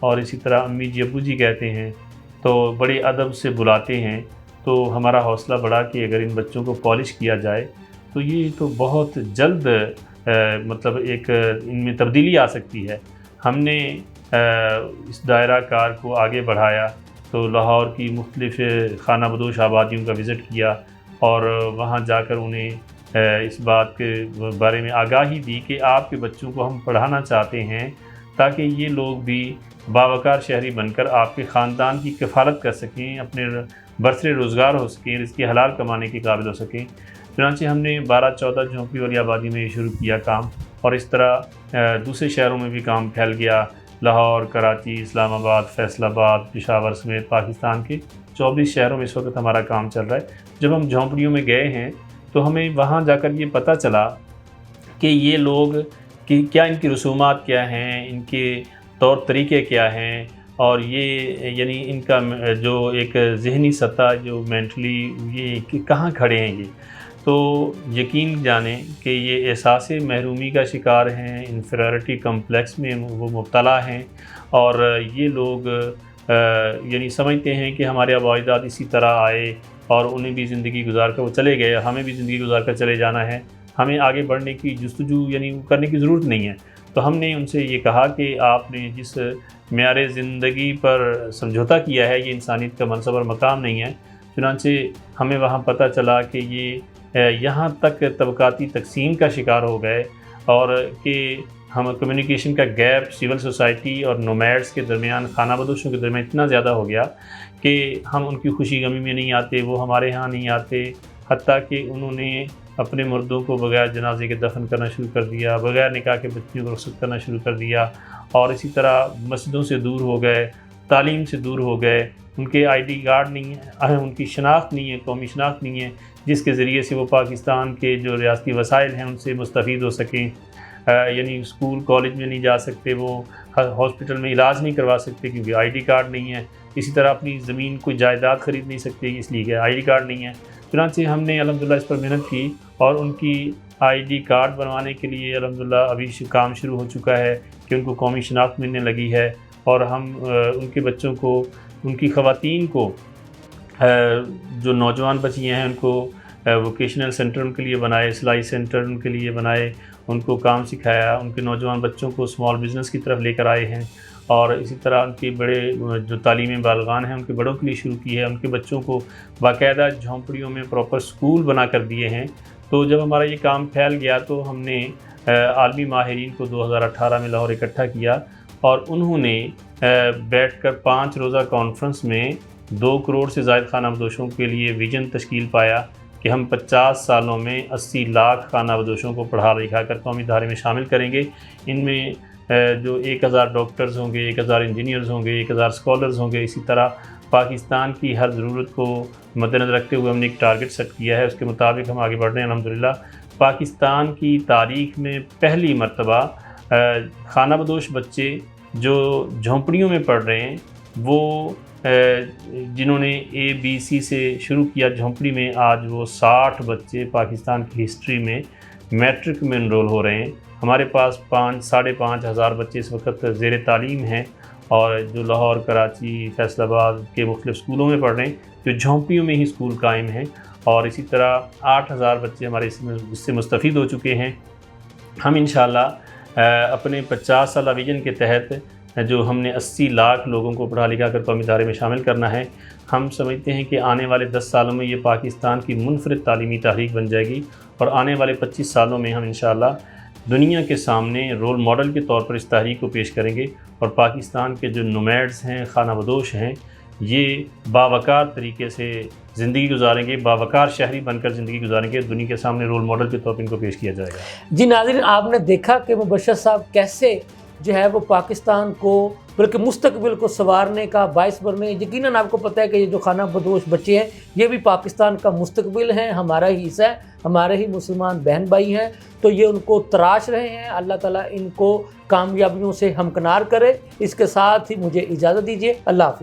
اور اسی طرح امی جی ابو جی کہتے ہیں تو بڑے ادب سے بلاتے ہیں، تو ہمارا حوصلہ بڑھا کہ اگر ان بچوں کو پالش کیا جائے تو یہ تو بہت جلد مطلب ایک ان میں تبدیلی آ سکتی ہے۔ ہم نے اس دائرہ کار کو آگے بڑھایا تو لاہور کی مختلف خانہ بدوش آبادیوں کا وزٹ کیا اور وہاں جا کر انہیں اس بات کے بارے میں آگاہی دی کہ آپ کے بچوں کو ہم پڑھانا چاہتے ہیں تاکہ یہ لوگ بھی باوقار شہری بن کر آپ کے خاندان کی کفالت کر سکیں، اپنے برسر روزگار ہو سکیں، رزق حلال کمانے کے قابل ہو سکیں۔ چنانچہ ہم نے 12-14 جھونپڑی والی آبادی میں یہ شروع کیا کام، اور اس طرح دوسرے شہروں میں بھی کام پھیل گیا۔ لاہور، کراچی، اسلام آباد، فیصل آباد، پشاور سمیت پاکستان کے 24 شہروں میں اس وقت ہمارا کام چل رہا ہے۔ جب ہم جھونپڑیوں میں گئے ہیں تو ہمیں وہاں جا کر یہ پتہ چلا کہ یہ لوگ کیا ان کی رسومات کیا ہیں، ان کے طور طریقے کیا ہیں، اور یہ یعنی ان کا جو ایک ذہنی سطح جو مینٹلی یہ کہاں کھڑے ہیں یہ، تو یقین جانیں کہ یہ احساس محرومی کا شکار ہیں، انفیریورٹی کمپلیکس میں وہ مبتلا ہیں، اور یہ لوگ یعنی سمجھتے ہیں کہ ہمارے آباء و اجداد اسی طرح آئے اور انہیں بھی زندگی گزار کر وہ چلے گئے، ہمیں بھی زندگی گزار کر چلے جانا ہے، ہمیں آگے بڑھنے کی جستجو یعنی کرنے کی ضرورت نہیں ہے۔ تو ہم نے ان سے یہ کہا کہ آپ نے جس معیار زندگی پر سمجھوتا کیا ہے یہ انسانیت کا منصب اور مقام نہیں ہے۔ چنانچہ ہمیں وہاں پتہ چلا کہ یہ یہاں تک طبقاتی تقسیم کا شکار ہو گئے، اور کہ ہم کمیونیکیشن کا گیپ سول سوسائٹی اور نومیڈس کے درمیان، خانہ بدوشوں کے درمیان اتنا زیادہ ہو گیا کہ ہم ان کی خوشی غمی میں نہیں آتے، وہ ہمارے ہاں نہیں آتے، حتیٰ کہ انہوں نے اپنے مردوں کو بغیر جنازے کے دفن کرنا شروع کر دیا، بغیر نکاح کے بچیوں کو رخصت کرنا شروع کر دیا، اور اسی طرح مسجدوں سے دور ہو گئے، تعلیم سے دور ہو گئے، ان کے آئی ڈی کارڈ نہیں ہے، ان کی شناخت نہیں ہے، قومی شناخت نہیں ہے جس کے ذریعے سے وہ پاکستان کے جو ریاستی وسائل ہیں ان سے مستفید ہو سکیں، یعنی اسکول کالج میں نہیں جا سکتے، وہ ہاسپٹل میں علاج نہیں کروا سکتے کیونکہ آئی ڈی کارڈ نہیں ہے، اسی طرح اپنی زمین کوئی جائیداد خرید نہیں سکتے اس لیے کہ آئی ڈی کارڈ نہیں ہے۔ چنانچہ ہم نے الحمدللہ اس پر محنت کی اور ان کی آئی ڈی کارڈ بنوانے کے لیے الحمدللہ ابھی کام شروع ہو چکا ہے کہ ان کو قومی شناخت ملنے لگی ہے، اور ہم ان کے بچوں کو، ان کی خواتین کو، جو نوجوان بچیاں ہیں ان کو ووکیشنل سینٹر ان کے لیے بنائے، سلائی سینٹر ان کے لیے بنائے، ان کو کام سکھایا، ان کے نوجوان بچوں کو اسمال بزنس کی طرف لے کر آئے ہیں، اور اسی طرح ان کے بڑے جو تعلیم بالغان ہیں ان کے بڑوں کے لیے شروع کی ہے، ان کے بچوں کو باقاعدہ جھونپڑیوں میں پراپر سکول بنا کر دیے ہیں۔ تو جب ہمارا یہ کام پھیل گیا تو ہم نے عالمی ماہرین کو 2018 میں لاہور اکٹھا کیا، اور انہوں نے بیٹھ کر 5 روزہ کانفرنس میں 2 کروڑ سے زائد خانہ بدوشوں کے لیے ویژن تشکیل پایا کہ ہم 50 سالوں میں 80 لاکھ خانہ بدوشوں کو پڑھا لکھا کر قومی ادارے میں شامل کریں گے۔ ان میں جو 1000 ڈاکٹرز ہوں گے، 1000 انجینئرز ہوں گے، 1000 اسکالرز ہوں گے۔ اسی طرح پاکستان کی ہر ضرورت کو مد نظر رکھتے ہوئے ہم نے ایک ٹارگٹ سیٹ کیا ہے، اس کے مطابق ہم آگے بڑھ رہے ہیں الحمدللہ۔ پاکستان کی تاریخ میں پہلی مرتبہ خانہ بدوش بچے جو جھونپڑیوں میں پڑھ رہے ہیں، وہ جنہوں نے ABC سے شروع کیا جھونپڑی میں، آج وہ 60 بچے پاکستان کی ہسٹری میں میٹرک میں انرول ہو رہے ہیں۔ ہمارے پاس 5-5.5 ہزار بچے اس وقت زیر تعلیم ہیں، اور جو لاہور، کراچی، فیصل آباد کے مختلف اسکولوں میں پڑھ رہے ہیں، جو جھونپڑیوں میں ہی اسکول قائم ہیں، اور اسی طرح 8,000 بچے ہمارے اس سے مستفید ہو چکے ہیں۔ ہم انشاءاللہ اپنے 50 سالہ ویژن کے تحت جو ہم نے 80 لاکھ لوگوں کو پڑھا لکھا کر قومی ادارے میں شامل کرنا ہے، ہم سمجھتے ہیں کہ آنے والے 10 سالوں میں یہ پاکستان کی منفرد تعلیمی تحریک بن جائے گی، اور آنے والے 25 سالوں میں ہم انشاءاللہ دنیا کے سامنے رول ماڈل کے طور پر اس تحریک کو پیش کریں گے، اور پاکستان کے جو نومیڈز ہیں، خانہ بدوش ہیں، یہ باوقار طریقے سے زندگی گزاریں گے، باوقار شہری بن کر زندگی گزاریں گے، دنیا کے سامنے رول ماڈل کے طور پر ان کو پیش کیا جائے گا۔ جی ناظرین، آپ نے دیکھا کہ مبشر صاحب کیسے جو ہے وہ پاکستان کو بلکہ مستقبل کو سنوارنے کا باعث بنے۔ یقیناً آپ کو پتہ ہے کہ یہ جو خانہ بدوش بچے ہیں یہ بھی پاکستان کا مستقبل ہیں، ہمارا ہی حصہ ہے، ہمارے ہی مسلمان بہن بھائی ہیں، تو یہ ان کو تراش رہے ہیں۔ اللہ تعالیٰ ان کو کامیابیوں سے ہمکنار کرے۔ اس کے ساتھ ہی مجھے اجازت دیجیے، اللہ حافظ۔